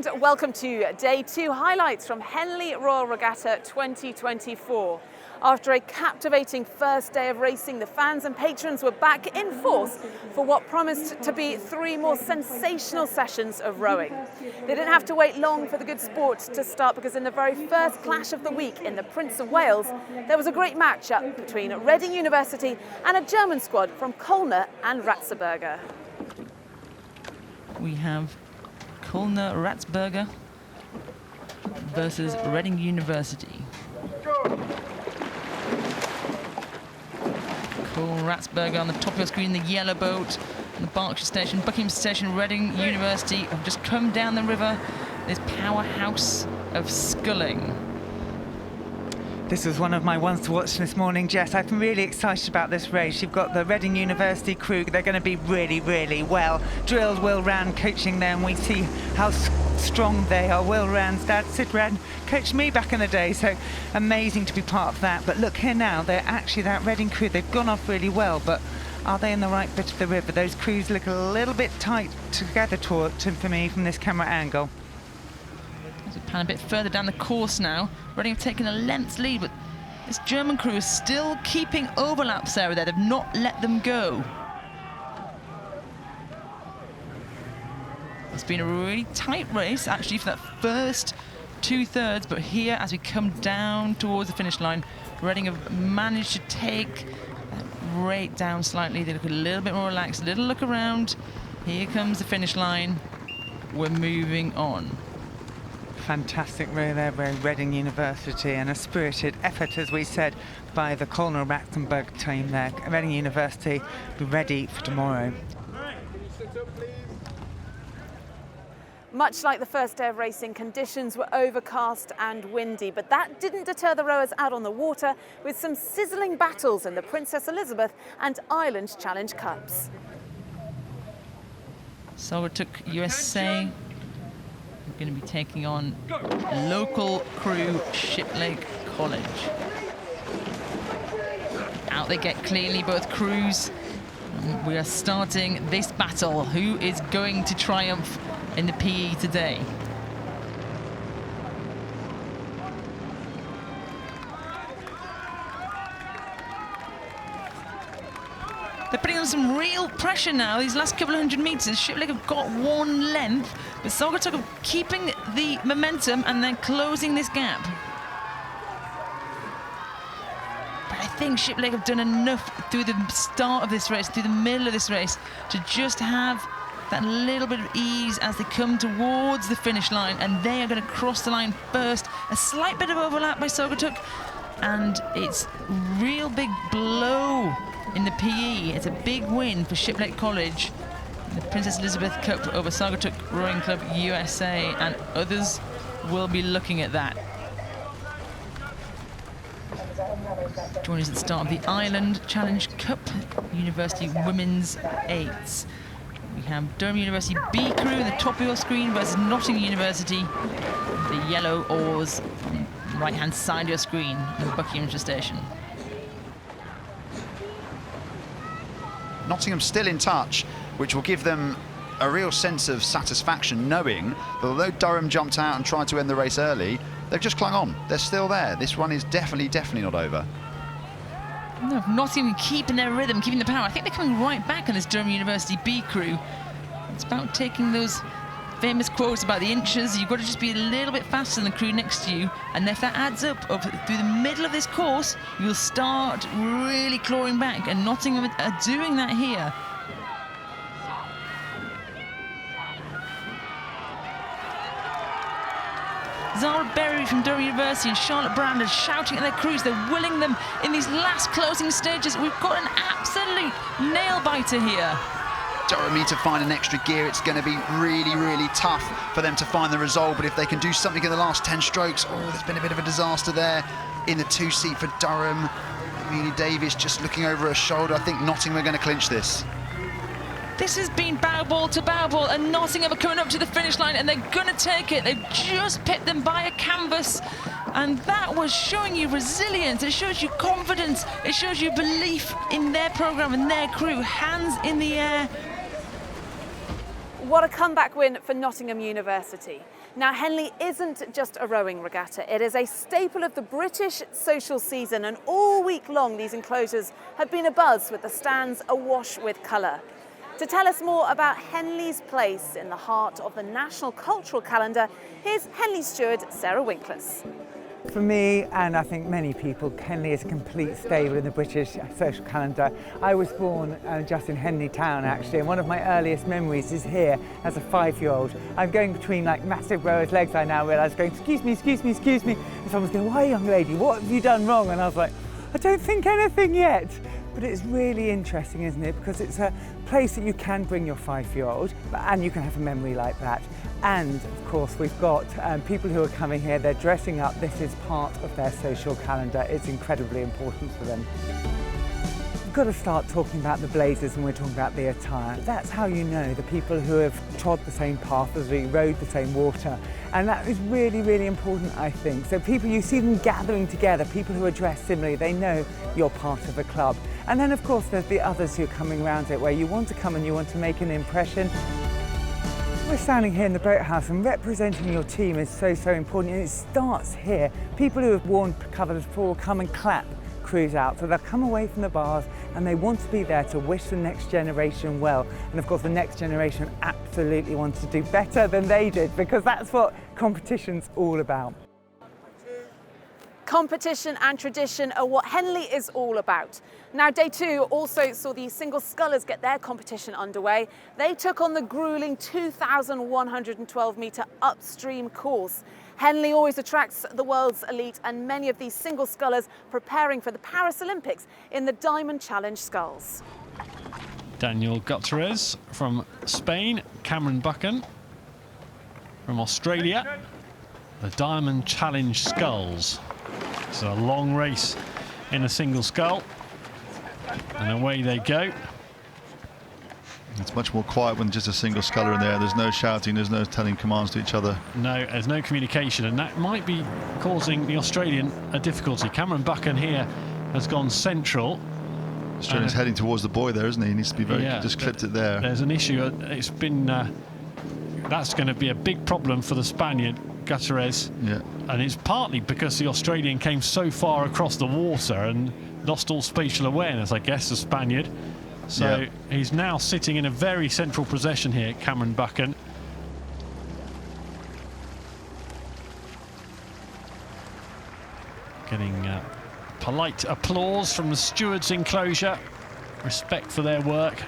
And welcome to Day 2 highlights from Henley Royal Regatta 2024. After a captivating first day of racing, the fans and patrons were back in force for what promised to be 3 more sensational sessions of rowing. They didn't have to wait long for the good sport to start, because in the very first clash of the week in the Prince of Wales, there was a great match-up between Reading University and a German squad from Kölner and Ratzeburger. We have Kölner Ratzeburger versus Reading University. Kölner Ratzeburger on the top of your screen, the yellow boat, on the Berkshire Station, Buckingham Station. Reading University have just come down the river, this powerhouse of sculling. This was one of my ones to watch this morning, Jess. I'm really excited about this race. You've got the Reading University crew. They're going to be really, really well drilled. Will Rand coaching them. We see how strong they are. Will Rand's dad, Sid Rand, coached me back in the day, so amazing to be part of that. But look here now, they're actually that Reading crew. They've gone off really well, but are they in the right bit of the river? Those crews look a little bit tight together for me from this camera angle. As we pan a bit further down the course now, Reading have taken a length's lead, but this German crew is still keeping overlaps there. They've not let them go. It's been a really tight race, actually, for that first 2/3, but here, as we come down towards the finish line, Reading have managed to take that rate down slightly. They look a little bit more relaxed, a little look around. Here comes the finish line. We're moving on. Fantastic row there by Reading University, and a spirited effort, as we said, by the Kölner Ratzeburg team there. Reading University be ready for tomorrow. Much like the first day of racing, conditions were overcast and windy, but that didn't deter the rowers out on the water, with some sizzling battles in the Princess Elizabeth and Island Challenge Cups. Saugatuck USA going to be taking on local crew Shiplake College. Out they get cleanly, both crews. We are starting this battle. Who is going to triumph in the PE today? They're putting on some real pressure now. These last couple of hundred metres, Shiplake have got 1 length, but Saugatuck are keeping the momentum and then closing this gap. But I think Shiplake have done enough through the start of this race, through the middle of this race, to just have that little bit of ease as they come towards the finish line, and they are going to cross the line first. A slight bit of overlap by Saugatuck, and it's real big blow in the PE. It's a big win for Shiplake College. The Princess Elizabeth Cup over Saugatuck Rowing Club USA, and others will be looking at that. Join us at the start of the Island Challenge Cup, University Women's 8s. We have Durham University B crew in the top of your screen versus Nottingham University, the yellow oars on the right-hand side of your screen in Buckingham Station. Nottingham still in touch, which will give them a real sense of satisfaction, knowing that although Durham jumped out and tried to end the race early, they've just clung on. They're still there. This one is definitely not over. No, Nottingham keeping their rhythm, keeping the power. I think they're coming right back on this Durham University B crew. It's about taking those famous quotes about the inches. You've got to just be a little bit faster than the crew next to you, and if that adds up through the middle of this course, you'll start really clawing back, and Nottingham are doing that here. Zara Berry from Durham University and Charlotte Brand are shouting at their crews. They're willing them in these last closing stages. We've got an absolute nail-biter here. Durham need to find an extra gear. It's going to be really tough for them to find the result, but if they can do something in the last 10 strokes, there's been a bit of a disaster there in the 2 seat for Durham. Amelia Davis just looking over her shoulder. I think Nottingham are going to clinch this. This has been bow ball to bow ball, and Nottingham are coming up to the finish line, and they're going to take it. They've just pipped them by a canvas, and that was showing you resilience. It shows you confidence. It shows you belief in their programme and their crew. Hands in the air. What a comeback win for Nottingham University. Now, Henley isn't just a rowing regatta. It is a staple of the British social season, and all week long these enclosures have been abuzz with the stands awash with colour. To tell us more about Henley's place in the heart of the national cultural calendar, here's Henley steward Sarah Winkless. For me, and I think many people, Henley is a complete staple in the British social calendar. I was born just in Henley town, actually, and one of my earliest memories is here as a 5-year-old. I'm going between like massive rowers' legs, I now realise, going, excuse me, excuse me, excuse me. And someone's going, why, young lady, what have you done wrong? And I was like, I don't think anything yet. But it's really interesting, isn't it? Because it's a place that you can bring your 5-year-old and you can have a memory like that. And of course, we've got people who are coming here, they're dressing up. This is part of their social calendar. It's incredibly important for them. We've got to start talking about the blazers when we're talking about the attire. That's how you know the people who have trod the same path as we, rode the same water. And that is really, really important, I think. So people, you see them gathering together, people who are dressed similarly, they know you're part of a club. And then, of course, there's the others who are coming around it, where you want to come and you want to make an impression. We're standing here in the boathouse, and representing your team is so, so important. And it starts here. People who have worn covers before come and clap crews out. So they'll come away from the bars and they want to be there to wish the next generation well. And of course, the next generation absolutely wants to do better than they did, because that's what competition's all about. Competition and tradition are what Henley is all about. Now, day 2 also saw the single scullers get their competition underway. They took on the gruelling 2,112-metre upstream course. Henley always attracts the world's elite, and many of these single scullers preparing for the Paris Olympics in the Diamond Challenge sculls. Daniel Gutierrez from Spain, Cameron Buchan from Australia, the Diamond Challenge sculls. It's a long race in a single scull, and away they go. It's much more quiet when just a single sculler in there. There's no shouting, there's no telling commands to each other. No, there's no communication, and that might be causing the Australian a difficulty. Cameron Buchan here has gone central. Australian's heading towards the buoy there, isn't he? He needs to be very, just clipped it there. There's an issue. It's been, that's going to be a big problem for the Spaniard, Gutierrez. Yeah. And it's partly because the Australian came so far across the water and lost all spatial awareness, I guess, the Spaniard. So he's now sitting in a very central position here, Cameron Buchan. Getting polite applause from the stewards' enclosure. Respect for their work.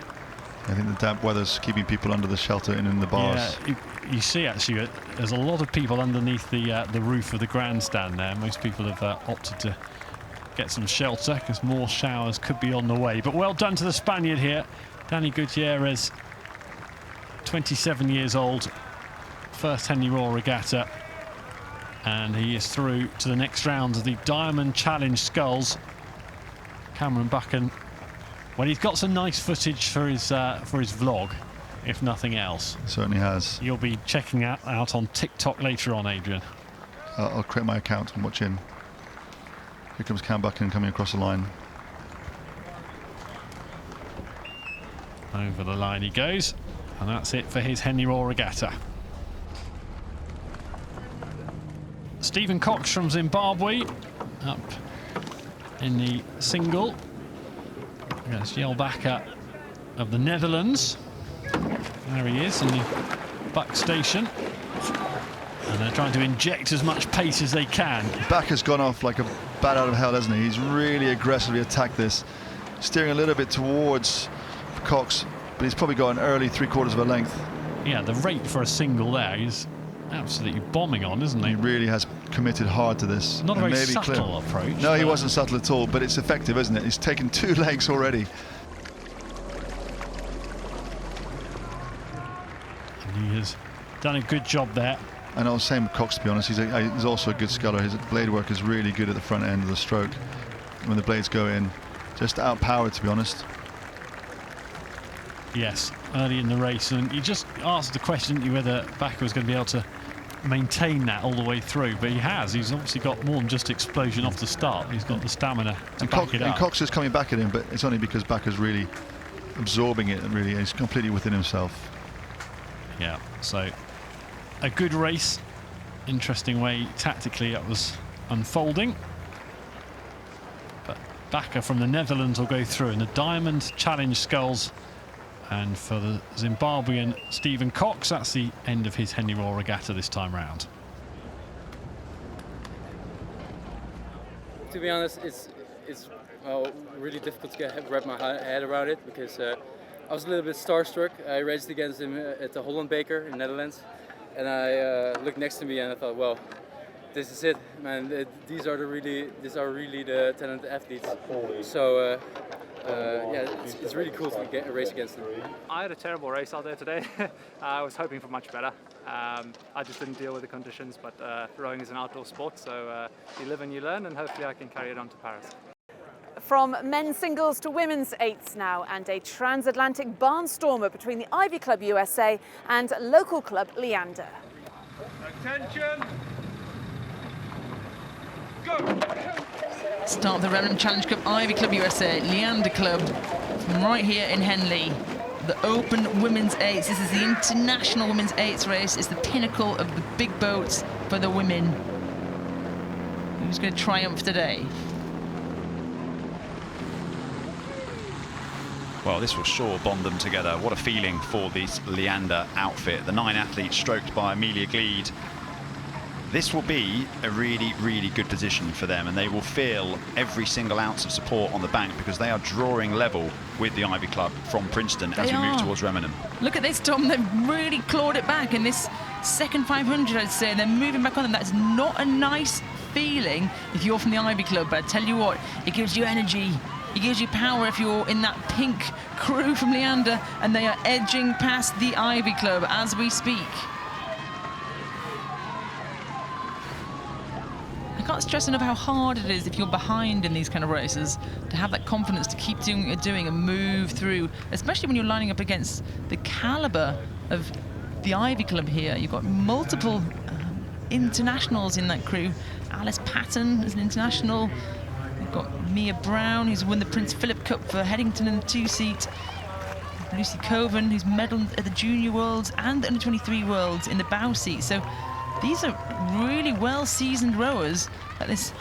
I think the damp weather's keeping people under the shelter and in the bars. Yeah, you see actually there's a lot of people underneath the roof of the grandstand there. Most people have opted to get some shelter because more showers could be on the way. But well done to the Spaniard here, Danny Gutierrez, 27 years old, first Henley Royal Regatta, and he is through to the next round of the Diamond Challenge sculls. Cameron Buchan, well, he's got some nice footage for his vlog, if nothing else. Certainly has. You'll be checking that out on TikTok later on, Adrian. I'll create my account and watch in. Here comes Cam Buchan coming across the line. Over the line he goes, and that's it for his Henley Royal Regatta. Stephen Cox from Zimbabwe up in the single against Jelbakker of the Netherlands. There he is in the buck station, and they're trying to inject as much pace as they can. Bakker's gone off like a bat out of hell, hasn't he? He's really aggressively attacked this, steering a little bit towards Cox, but he's probably got an early 3/4 of a length. Yeah, the rate for a single there is absolutely bombing on, isn't he? He really has committed hard to this. Not a very subtle approach. No, he wasn't subtle at all, but it's effective, isn't it? He's taken 2 legs already. And he has done a good job there. I know, same with Cox, to be honest. He's also a good sculler. His blade work is really good at the front end of the stroke. When the blades go in, just outpowered, to be honest. Yes, early in the race, and you just asked the question whether Bakker was going to be able to maintain that all the way through, but he has. He's obviously got more than just explosion off the start. He's got the stamina to back it up. And Cox is coming back at him, but it's only because Bakker's really absorbing it, and really he's completely within himself. Yeah, so a good race interesting way tactically it was unfolding. But Bakker from the Netherlands will go through in the Diamond Challenge sculls. And for the Zimbabwean Stephen Cox, that's the end of his Henley Royal Regatta this time round. To be honest, it's well, really difficult to wrap my head around it, because I was a little bit starstruck. I raced against him at the Holland Beker in the Netherlands, and I looked next to me and I thought, well, this is it, man. These are really the talented athletes. So yeah, it's really cool to get a race against them. I had a terrible race out there today. I was hoping for much better. I just didn't deal with the conditions, but rowing is an outdoor sport, so you live and you learn, and hopefully I can carry it on to Paris. From men's singles to women's eights now, and a transatlantic barnstormer between the Ivy Club USA and local club Leander. Attention! Go! Start of the Remenham Challenge Cup, Ivy Club USA, Leander Club, from right here in Henley. The Open Women's Eights. This is the International Women's Eights race. It's the pinnacle of the big boats for the women. Who's going to triumph today? Well, this will sure bond them together. What a feeling for this Leander outfit. The 9 athletes stroked by Amelia Gleed. This will be a really, really good position for them, and they will feel every single ounce of support on the bank, because they are drawing level with the Ivy Club from Princeton as we move towards Remenham. Look at this, Tom. They've really clawed it back in this second 500, I'd say. They're moving back on them. That's not a nice feeling if you're from the Ivy Club, but I tell you what, it gives you energy. It gives you power if you're in that pink crew from Leander, and they are edging past the Ivy Club as we speak. I can't stress enough how hard it is if you're behind in these kind of races to have that confidence to keep doing what you're doing and move through, especially when you're lining up against the caliber of the Ivy Club here. You've got multiple internationals in that crew. Alice Patton is an international. We've got Mia Brown, who's won the Prince Philip Cup for Headington in the 2-seat. Lucy Coven, who's medalled at the Junior Worlds and the Under-23 Worlds in the bow seat. So these are really well-seasoned rowers that this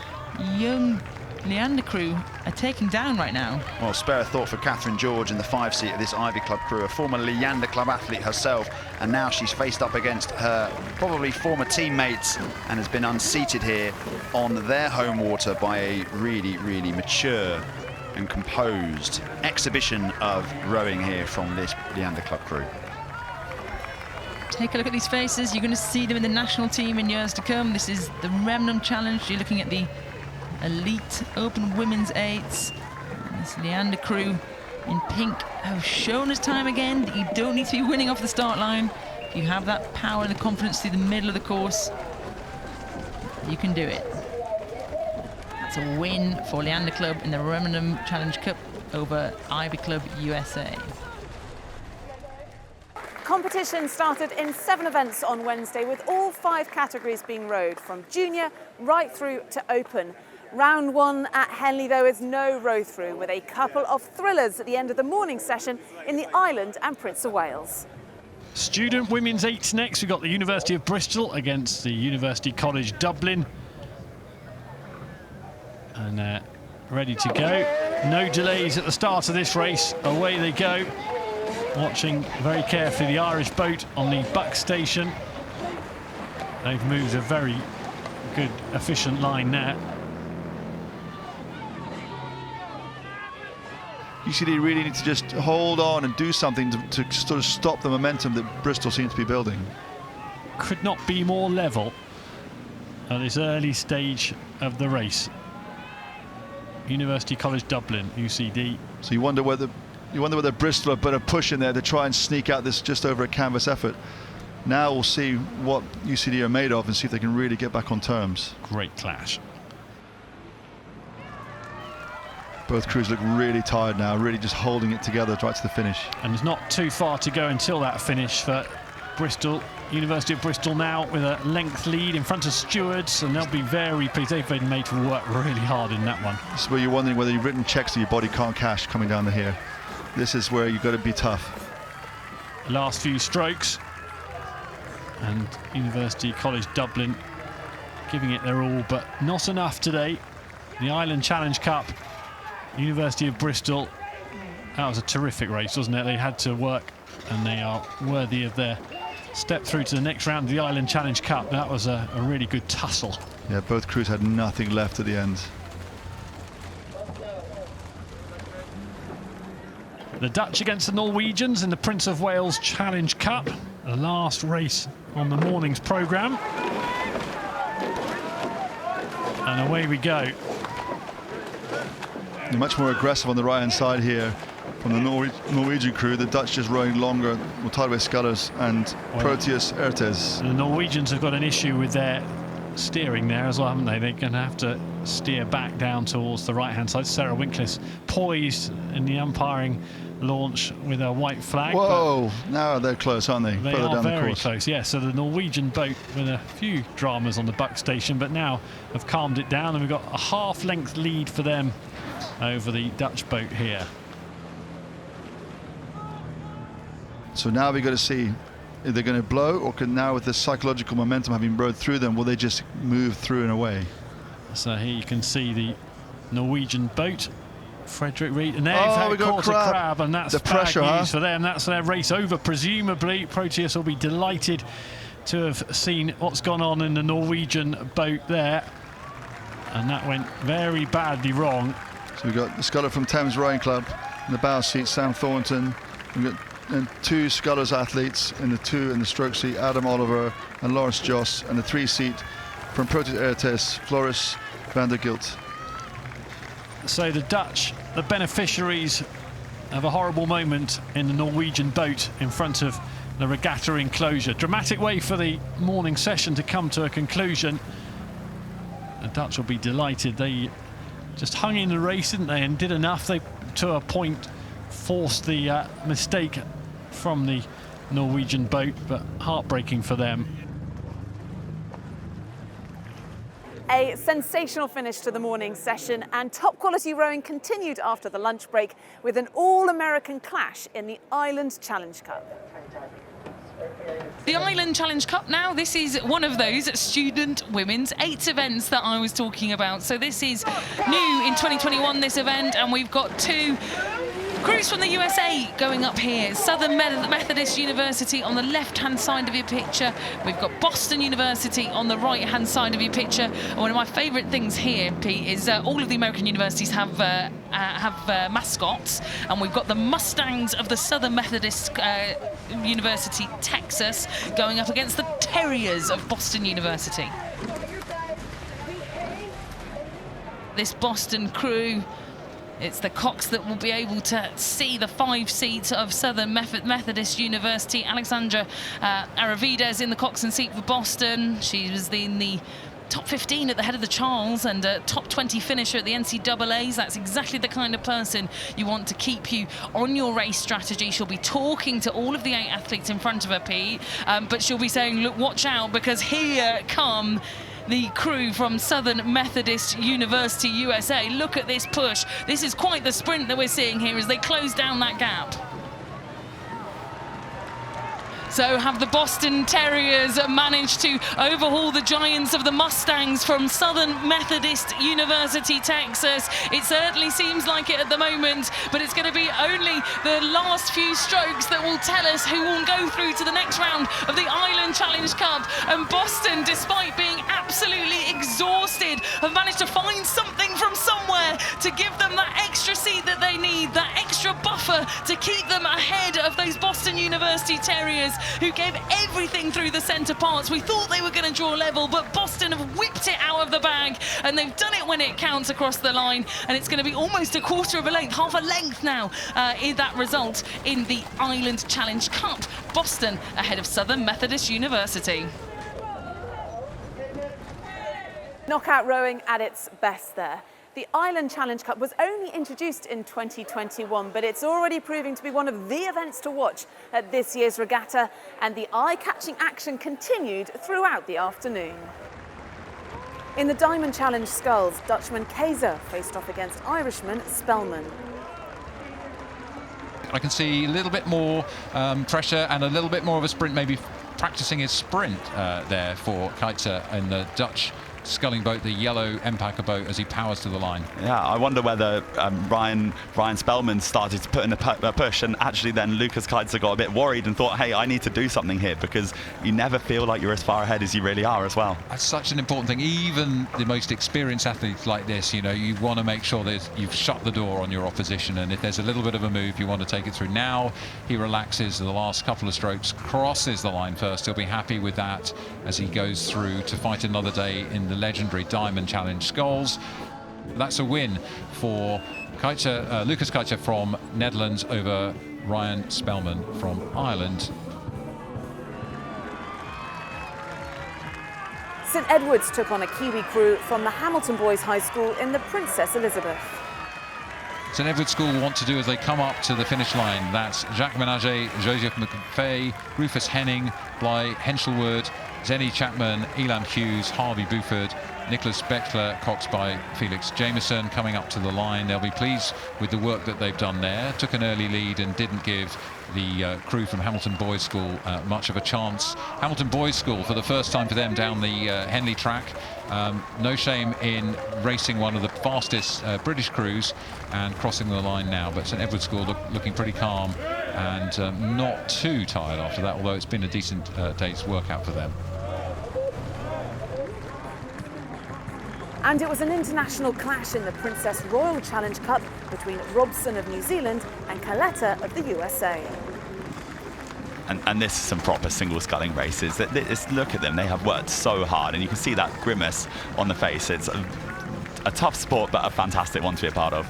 young Leander crew are taking down right now. Well, spare a thought for Catherine George in the 5-seat of this Ivy Club crew, a former Leander Club athlete herself, and now she's faced up against her probably former teammates and has been unseated here on their home water by a really, really mature and composed exhibition of rowing here from this Leander Club crew. Take a look at these faces. You're going to see them in the national team in years to come. This is the Remenham Challenge. You're looking at the elite Open Women's Eights. This Leander crew in pink have shown us time again that you don't need to be winning off the start line. You have that power and the confidence through the middle of the course. You can do it. That's a win for Leander Club in the Remenham Challenge Cup over Ivy Club USA. Competition started in 7 events on Wednesday, with all 5 categories being rowed, from junior right through to open. Round 1 at Henley, though, is no row-through, with a couple of thrillers at the end of the morning session in the Island and Prince of Wales. Student women's eights next. We've got the University of Bristol against the University College Dublin. And ready to go. No delays at the start of this race. Away they go. Watching very carefully the Irish boat on the buck station. They've moved a very good, efficient line there. UCD really need to just hold on and do something to sort of stop the momentum that Bristol seems to be building. Could not be more level at this early stage of the race. University College Dublin, UCD. So you wonder whether Bristol have put a push in there to try and sneak out this just over a canvas effort. Now we'll see what UCD are made of and see if they can really get back on terms. Great clash. Both crews look really tired now, really just holding it together right to the finish. And there's not too far to go until that finish for Bristol. University of Bristol now with a length lead in front of stewards, and they'll be very pleased. They've been made to work really hard in that one. This is where you're wondering whether you've written checks that your body can't cash coming down the here. This is where you've got to be tough. Last few strokes, and University College Dublin giving it their all, but not enough today. The Island Challenge Cup, University of Bristol. That was a terrific race, wasn't it? They had to work, and they are worthy of their step through to the next round of the Island Challenge Cup. That was a really good tussle. Yeah, both crews had nothing left at the end. The Dutch against the Norwegians in the Prince of Wales Challenge Cup, the last race on the morning's programme. And away we go. They're much more aggressive on the right-hand side here from the Norwegian crew. The Dutch just rowing longer with tideway scullers and Proteus Ertes. The Norwegians have got an issue with their steering there as well, haven't they? They're going to have to steer back down towards the right-hand side. Sarah Winklis poised in the umpiring launch with a white flag. Whoa, now they're close, aren't they? They are very close, yeah. So the Norwegian boat with a few dramas on the buck station, but now have calmed it down, and we've got a half-length lead for them over the Dutch boat here. So now we've got to see if they're going to blow, or can now, with the psychological momentum having rode through them, will they just move through and away? So here you can see the Norwegian boat, Frederick Reed, and they've caught a crab, and that's the pressure, bad news for them. That's their race over, presumably. Proteus will be delighted to have seen what's gone on in the Norwegian boat there, and that went very badly wrong. So we've got the sculler from Thames Rowing Club in the bow seat, Sam Thornton. We've got two scullers athletes in the stroke seat, Adam Oliver and Lawrence Joss, and the 3 seat from Proteus Ertes, Floris van der Gilt. So the Dutch, the beneficiaries of a horrible moment in the Norwegian boat in front of the regatta enclosure. Dramatic way for the morning session to come to a conclusion. The Dutch will be delighted. They just hung in the race, didn't they, and did enough. They, to a point, forced the mistake from the Norwegian boat, but heartbreaking for them. A sensational finish to the morning session, and top quality rowing continued after the lunch break with an all-American clash in the Island Challenge Cup. The Island Challenge Cup now, this is one of those student women's 8 events that I was talking about. So this is new in 2021, this event, and we've got 2 crews from the USA going up here. Southern Methodist University on the left-hand side of your picture. We've got Boston University on the right-hand side of your picture. And one of my favourite things here, Pete, is all of the American universities have mascots, and we've got the Mustangs of the Southern Methodist University, Texas, going up against the Terriers of Boston University. This Boston crew, it's the cocks that will be able to see the 5 seats of Southern Methodist University. Alexandra Aravides in the coxswain seat for Boston. She was in the top 15 at the head of the Charles and a top 20 finisher at the NCAAs. That's exactly the kind of person you want to keep you on your race strategy. She'll be talking to all of the 8 athletes in front of her, Pete, but she'll be saying, look, watch out, because here come the crew from Southern Methodist University, USA. Look at this push. This is quite the sprint that we're seeing here as they close down that gap. So have the Boston Terriers managed to overhaul the giants of the Mustangs from Southern Methodist University, Texas? It certainly seems like it at the moment, but it's going to be only the last few strokes that will tell us who will go through to the next round of the Island Challenge Cup. And Boston, despite being absolutely exhausted, have managed to find something from somewhere to give them that extra seat that they need, that extra buffer to keep them ahead of those Boston University Terriers, who gave everything through the centre parts. We thought they were going to draw level, but Boston have whipped it out of the bag, and they've done it when it counts across the line, and it's going to be almost a quarter of a length, half a length now, in that result in the Island Challenge Cup. Boston ahead of Southern Methodist University. Knockout rowing at its best there. The Island Challenge Cup was only introduced in 2021, but it's already proving to be one of the events to watch at this year's regatta, and the eye-catching action continued throughout the afternoon. In the Diamond Challenge sculls, Dutchman Keizer faced off against Irishman Spellman. I can see a little bit more pressure and a little bit more of a sprint, maybe practicing his sprint there for Keizer in the Dutch sculling boat, the yellow Empacher boat, as he powers to the line. Yeah, I wonder whether Ryan Spellman started to put in a push, and actually then Lucas Keitzer got a bit worried and thought, hey, I need to do something here, because you never feel like you're as far ahead as you really are as well. That's such an important thing. Even the most experienced athletes like this, you know, you want to make sure that you've shut the door on your opposition, and if there's a little bit of a move, you want to take it through. Now he relaxes the last couple of strokes, crosses the line first. He'll be happy with that as he goes through to fight another day in the legendary Diamond Challenge sculls. That's a win for Lucas Keitzer from Netherlands over Ryan Spellman from Ireland. St Edward's took on a Kiwi crew from the Hamilton Boys High School in the Princess Elizabeth. St Edward's School want to do as they come up to the finish line. That's Jacques Menager, Joseph McFay, Rufus Henning, Bly Henselwood, Zenny Chapman, Elam Hughes, Harvey Buford, Nicholas Beckler, Cox by Felix Jameson coming up to the line. They'll be pleased with the work that they've done there. Took an early lead and didn't give the crew from Hamilton Boys School much of a chance. Hamilton Boys School, for the first time for them down the Henley track. No shame in racing one of the fastest British crews and crossing the line now, but St Edward's School looking pretty calm and not too tired after that, although it's been a decent day's workout for them. And it was an international clash in the Princess Royal Challenge Cup between Robson of New Zealand and Caletta of the USA. And this is some proper single sculling races. Look at them, they have worked so hard, and you can see that grimace on the face. It's a tough sport, but a fantastic one to be a part of.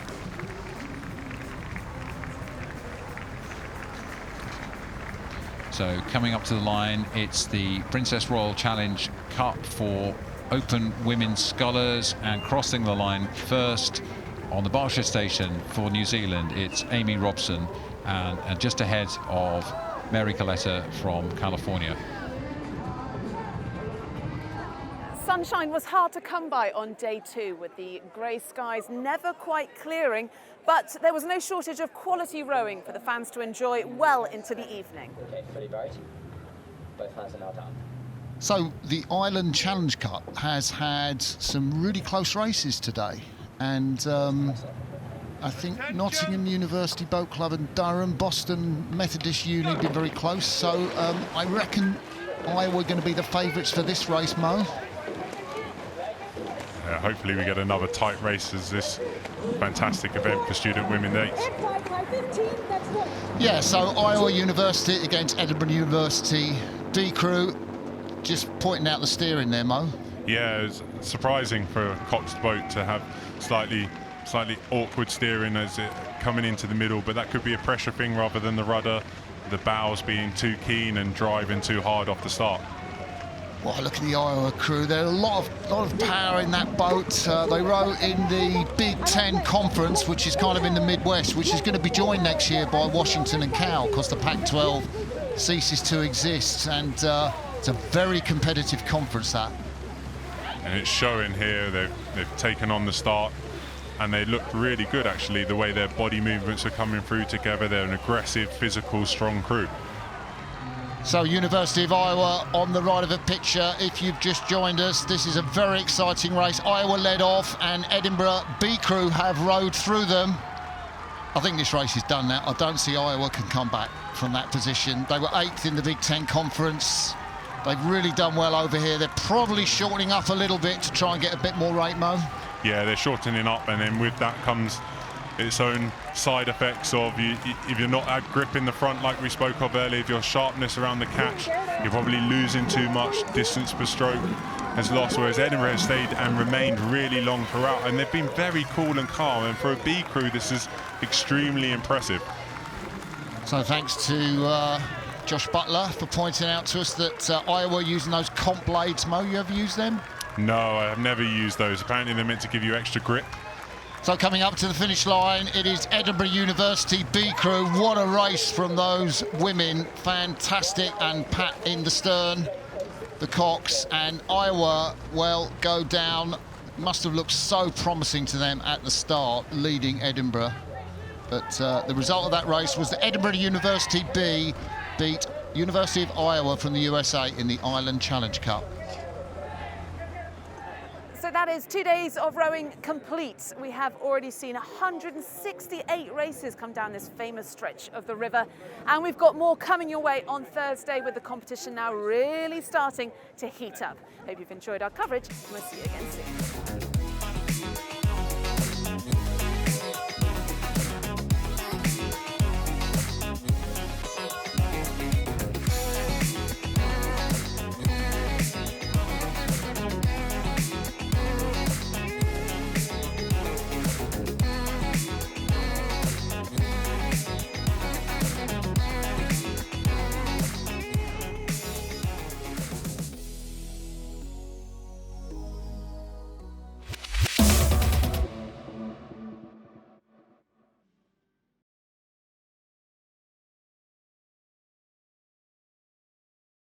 So coming up to the line, it's the Princess Royal Challenge Cup for open women's scullers, and crossing the line first on the Berkshire station for New Zealand, it's Amy Robson, and just ahead of Mary Caletta from California. Sunshine was hard to come by on day 2, with the grey skies never quite clearing, but there was no shortage of quality rowing for the fans to enjoy well into the evening. Okay, ready, Barry? Both hands are now down. So the Ireland Challenge Cup has had some really close races today, and I think Nottingham University Boat Club and Durham, Boston Methodist Uni have been very close, so I reckon Iowa are going to be the favourites for this race, Mo. Hopefully we get another tight race as this fantastic event for student women dates. Yeah, so Iowa University against Edinburgh University B crew. Just pointing out the steering there, Mo. Yeah, it's surprising for a Coxed boat to have slightly awkward steering as it coming into the middle, but that could be a pressure thing rather than the rudder, the bows being too keen and driving too hard off the start. Well, look at the Iowa crew. There's a lot of power in that boat. They row in the Big Ten Conference, which is kind of in the Midwest, which is going to be joined next year by Washington and Cal, because the Pac-12 ceases to exist, and it's a very competitive conference, that. And it's showing here. They've taken on the start, and they look really good, actually, the way their body movements are coming through together. They're an aggressive, physical, strong crew. So University of Iowa on the right of the picture. If you've just joined us, this is a very exciting race. Iowa led off, and Edinburgh B crew have rowed through them. I think this race is done now. I don't see Iowa can come back from that position. They were 8th in the Big Ten Conference. They've really done well over here. They're probably shortening up a little bit to try and get a bit more rate, Mo. Yeah, they're shortening up, and then with that comes its own side effects of if you're not at grip in the front like we spoke of earlier, if your sharpness around the catch, you're probably losing too much. Distance per stroke has lost, whereas Edinburgh has stayed and remained really long throughout, and they've been very cool and calm, and for a B crew this is extremely impressive. So thanks to Josh Butler for pointing out to us that Iowa are using those comp blades. Mo, you ever use them? No, I have never used those. Apparently they're meant to give you extra grip. So coming up to the finish line, it is Edinburgh University B crew. What a race from those women. Fantastic, and Pat in the stern, the Cox, and Iowa, well, go down. Must have looked so promising to them at the start, leading Edinburgh. But the result of that race was that Edinburgh University B beat University of Iowa from the USA in the Ireland Challenge Cup. So that is 2 days of rowing complete. We have already seen 168 races come down this famous stretch of the river, and we've got more coming your way on Thursday, with the competition now really starting to heat up. Hope you've enjoyed our coverage, and we'll see you again soon.